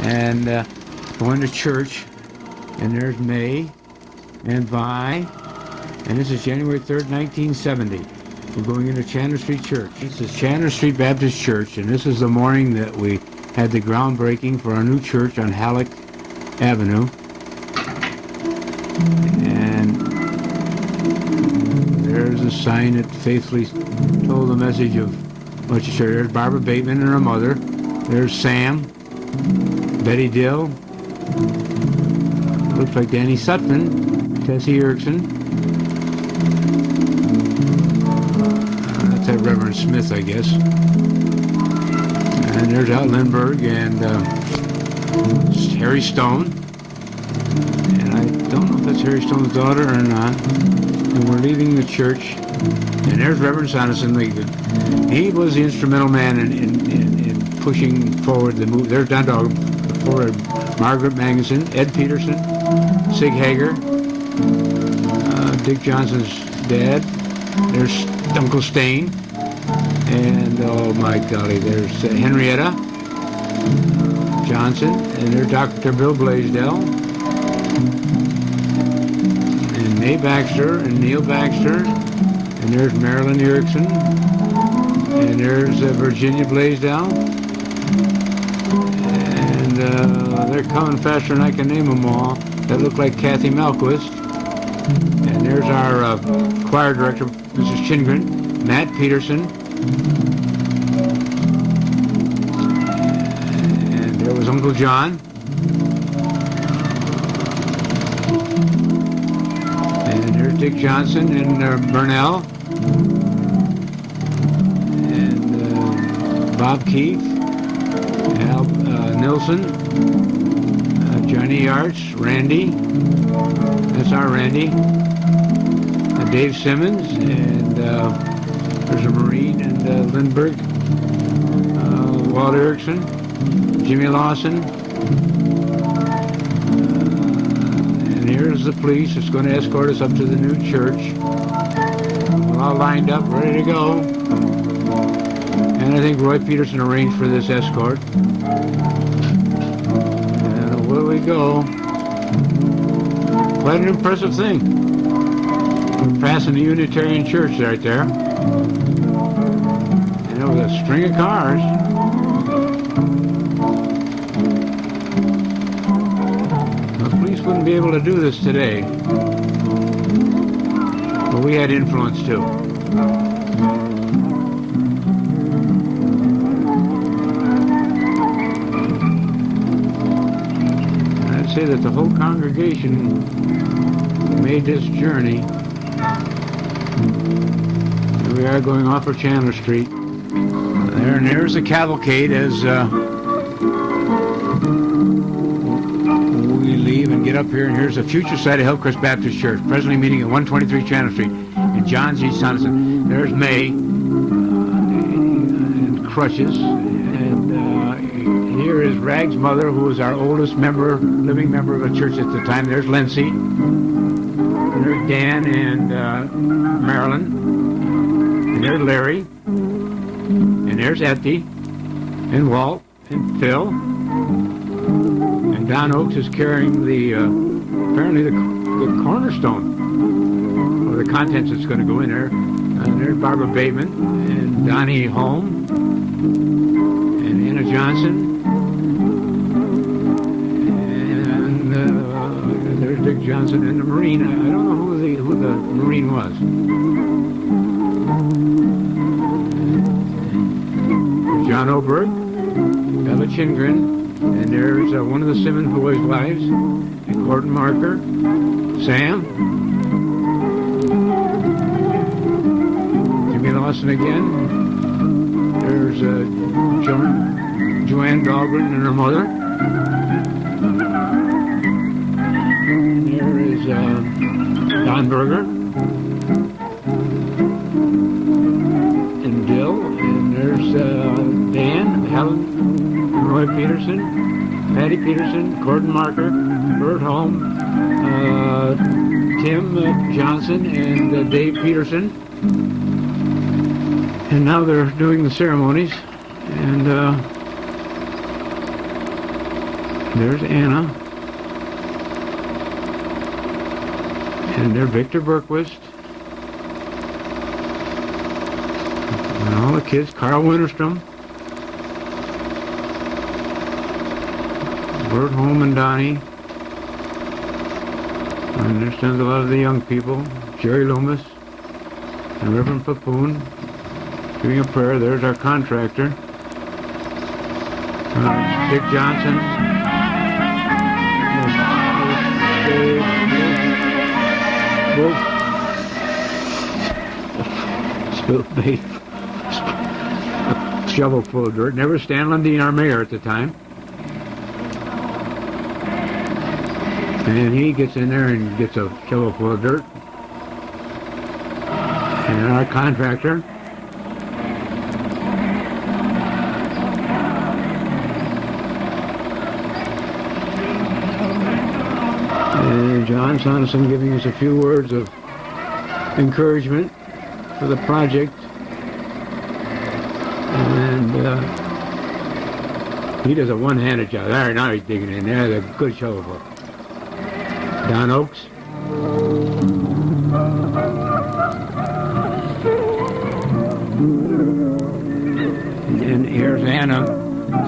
and going to church. And there's May and Vi. And this is January 3rd, 1970. We're going into Chandler Street Church. This is Chandler Street Baptist Church, and this is the morning that we had the groundbreaking for our new church on Halleck Avenue. And there's a sign that faithfully told the message of what you shared. There's Barbara Bateman and her mother. There's Sam, Betty Dill. Looks like Danny Sutphin, Tessie Erickson. That's that Reverend Smith, I guess. And there's Al Lindbergh and Harry Stone. And I don't know if that's Harry Stone's daughter or not. And we're leaving the church. And there's Reverend Sanderson. He was the instrumental man in pushing forward the move. There's Don Dog, Margaret Magnuson, Ed Peterson, Sig Hager, Dick Johnson's dad. There's Uncle Stain. And, oh my golly, there's Henrietta Johnson. And there's Dr. Bill Blaisdell. And Mae Baxter and Neil Baxter. And there's Marilyn Erickson. And there's Virginia Blaisdell. And they're coming faster than I can name them all. That look like Kathy Malquist. And there's our choir director, Mrs. Chingren, Matt Peterson. And there was Uncle John. And there's Dick Johnson and Burnell. And Bob Keith, Al Nilsson, Johnny Arts, Randy. That's our Randy. Dave Simmons, and there's a Marine, and Lindbergh, Walt Erickson, Jimmy Lawson, and here's the police that's going to escort us up to the new church. We're all lined up, ready to go. And I think Roy Peterson arranged for this escort. And away we go. Quite an impressive thing. We're passing the Unitarian Church right there. And there was a string of cars. The police wouldn't be able to do this today. But we had influence too. I'd say that the whole congregation made this journey. Here we are going off of Chandler Street. And there's the cavalcade as we leave and get up here. And here's the future site of Hillcrest Baptist Church, presently meeting at 123 Chandler Street in John Z. Sanderson. There's May in crutches. And here is Rag's mother, who was our oldest living member of the church at the time. There's Lindsay. There's Dan and Marilyn. And there's Larry. And there's Etty. And Walt. And Phil. And Don Oakes is carrying apparently the cornerstone. Or the contents that's going to go in there. And there's Barbara Bateman. And Donnie Holm. And Anna Johnson. There's Dick Johnson and the Marine. I don't know who the Marine was. John Oberg, Ella Chingren, and there's one of the Simmons boys' wives, and Gordon Marker, Sam, Jimmy Lawson again. There's Joanne Dahlgren and her mother. There is Don Berger and Dill, and there's Dan, Helen, Roy Peterson, Patty Peterson, Gordon Marker, Bert Holm, Tim Johnson, and Dave Peterson. And now they're doing the ceremonies, and There's Anna. And there's Victor Berquist. And all the kids, Carl Winterstrom. Bert Holm and Donnie. And there stands a lot of the young people. Jerry Loomis and Reverend Papoon doing a prayer. There's our contractor. Dick Johnson. Spilled bait. A shovel full of dirt. Never Stan Lundeen, our mayor at the time. And he gets in there and gets a shovel full of dirt. And our contractor. And John Sonderson giving us a few words of encouragement for the project. And he does a one-handed job. There, now he's digging in there. That's a good shovel. Don Oakes. And here's Anna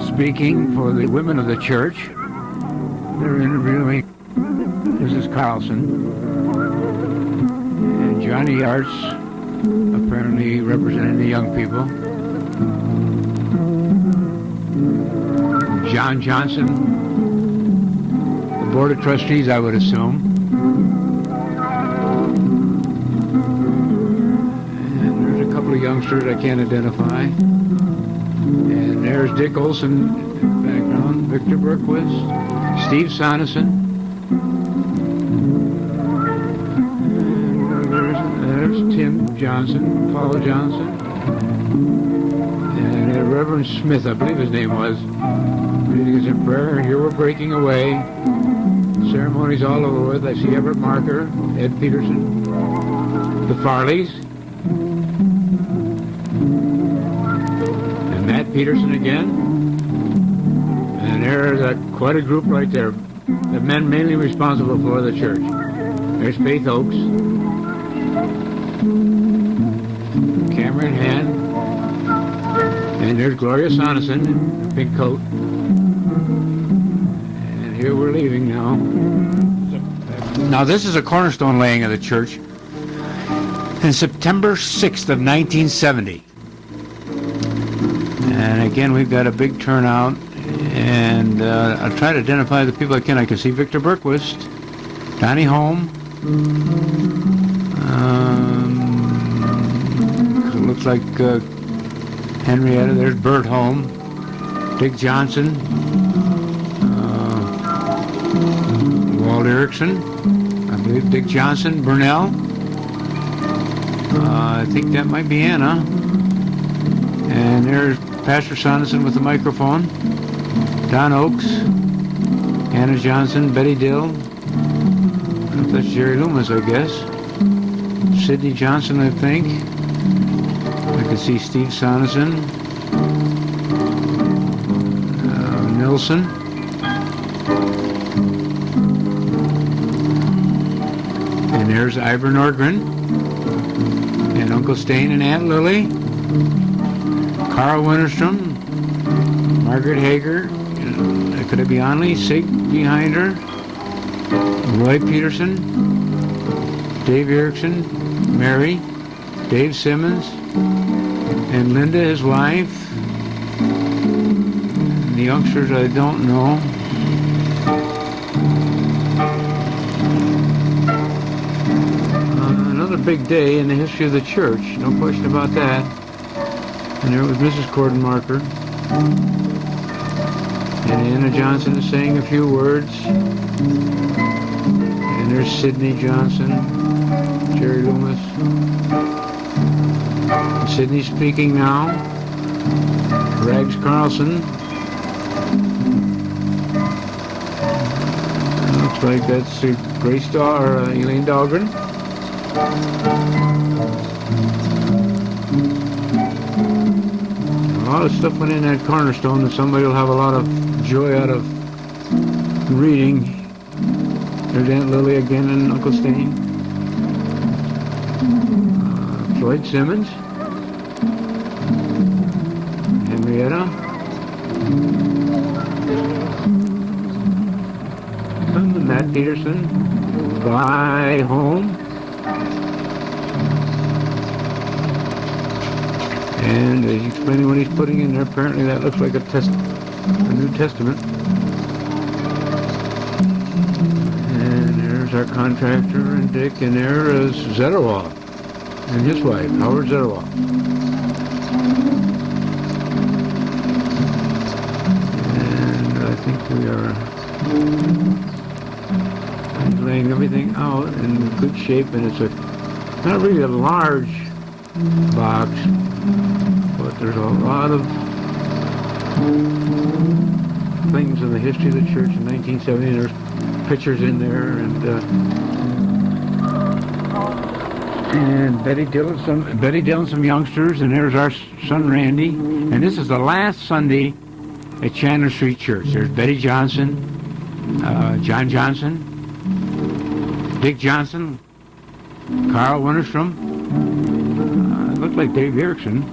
speaking for the women of the church. They're interviewing Mrs. Carlson. And Johnny Arts, apparently representing the young people. John Johnson, the Board of Trustees, I would assume. And there's a couple of youngsters I can't identify. And there's Dick Olson in the background, Victor Berquist, Steve Sonderson. And there's Tim Johnson, Paul Johnson. And Reverend Smith, I believe his name was, leading us in prayer. Here we're breaking away. Ceremonies all over with. I see Everett Marker, Ed Peterson, the Farleys, and Matt Peterson again. And there's quite a group right there. The men mainly responsible for the church. There's Faith Oakes, Cameron Hand, and there's Gloria Sonderson in a pink coat. And here we're leaving now. Now this is a cornerstone laying of the church in September 6th of 1970. And again, we've got a big turnout. And I'll try to identify the people I can. I can see Victor Berquist, Donnie Holm. Looks like Henrietta. There's Bert Holm, Dick Johnson, Walt Erickson, I believe Dick Johnson, Burnell. I think that might be Anna. And there's Pastor Sonderson with the microphone. Don Oakes, Anna Johnson, Betty Dill. That's Jerry Loomis, I guess. Sidney Johnson, I think. I can see Steve Sonderson. Nelson. And there's Ivor Nordgren. And Uncle Stain and Aunt Lily. Carl Winterstrom. Margaret Hager. Could it be Onley? Sig behind her. Roy Peterson. Dave Erickson. Mary. Dave Simmons. And Linda, his wife. The youngsters I don't know. Another big day in the history of the church. No question about that. And there was Mrs. Corden Marker. And Anna Johnson is saying a few words. And there's Sidney Johnson, Jerry Loomis. And Sidney's speaking now. Rags Carlson. Looks like that's Grace or Elaine Dahlgren. A lot of stuff went in that cornerstone that somebody will have a lot of joy out of reading. There's Aunt Lily again and Uncle Stain. Floyd Simmons. Henrietta. Matt Peterson. Bye home. And he's explaining what he's putting in there. Apparently that looks like a New Testament. And there's our contractor and Dick, and there is Zetterwall and his wife, Howard Zetterwall. And I think we are laying everything out in good shape, and it's not really a large box, but there's a lot of things in the history of the church in 1970. There's pictures in there, and Betty Dillon, some youngsters, and there's our son Randy. And this is the last Sunday at Chandler Street Church. There's Betty Johnson, John Johnson, Dick Johnson, Carl Winterstrom. Looked like Dave Erickson.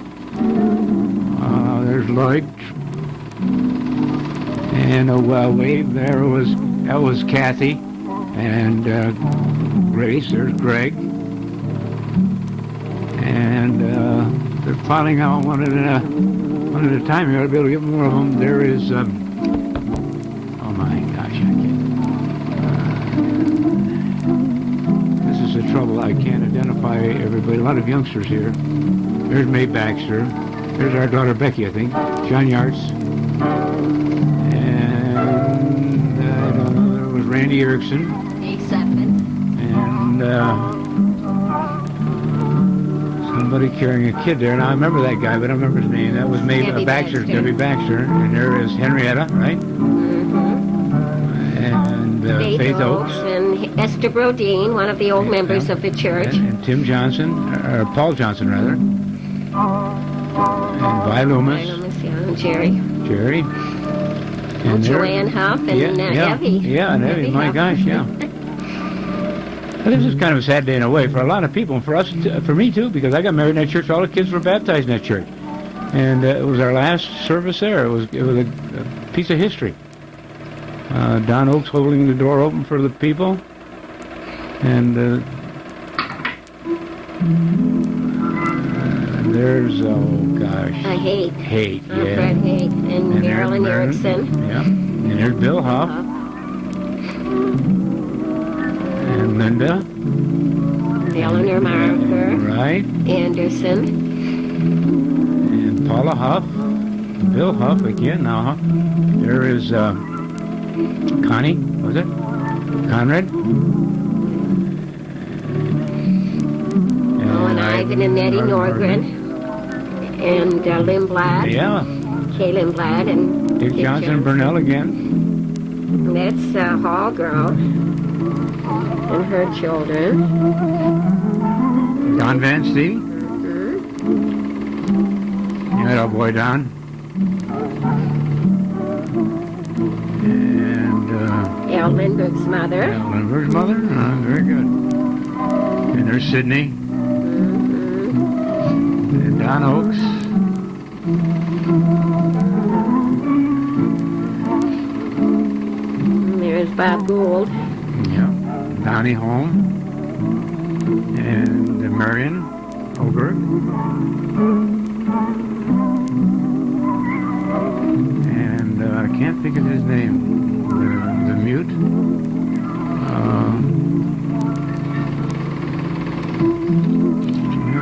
There's Lloyd. And a wave there that was Kathy. And Grace, there's Greg. And they're filing out one at a time. You ought to be able to get more of them. There is, oh my gosh, I can't. This is the trouble. I can't identify everybody. A lot of youngsters here. There's Mae Baxter. There's our daughter Becky, I think. John Yartz. And I don't know, there was Randy Erickson. And somebody carrying a kid there. Now I remember that guy, but I don't remember his name. That was Debbie Baxter. And there is Henrietta, right? Mm-hmm. And Faith Oakes. And Esther Brodeen, one of the old members of the church. And Tim Johnson, or Paul Johnson rather. And Vi Loomis. And Jerry. And Joanne Huff and Evie. Yeah, and Evie, my gosh, yeah. Well, this is kind of a sad day in a way for a lot of people, and for us, for me too, because I got married in that church. All the kids were baptized in that church, and it was our last service there. It was a piece of history. Don Oakes holding the door open for the people, and there's Haight, yeah, Fred Haight, and Marilyn Erickson. Yeah, and there's Bill Huff. And Linda. Eleanor Marker. Right. Anderson. And Paula Huff. Bill Huff again now. There is Connie, was it? Conrad. And Ivan and Nettie Norgren. And Lynn Blatt. Yeah. Kaylin Blatt and Dick Johnson and Burnell again. And that's Hall Girl. And her children. Don Van Stee. Mm-hmm. You had our boy Don. And Al Lindbergh's mother. Very good. And there's Sydney. Mm-hmm. And Don Oakes. And there's Bob Gould. Yeah. Donnie Holm. And Marion Oberg. And I can't think of his name. The mute.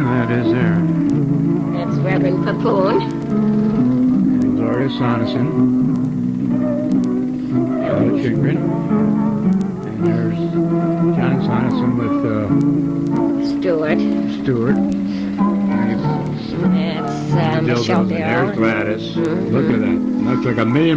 That is there. That's Reverend Papoon. And Gloria Soneson. Ella Chigrin. And there's John Soneson with Stewart. That's Michelle Darrell. There's Gladys. Mm-hmm. Look at that. Looks like a million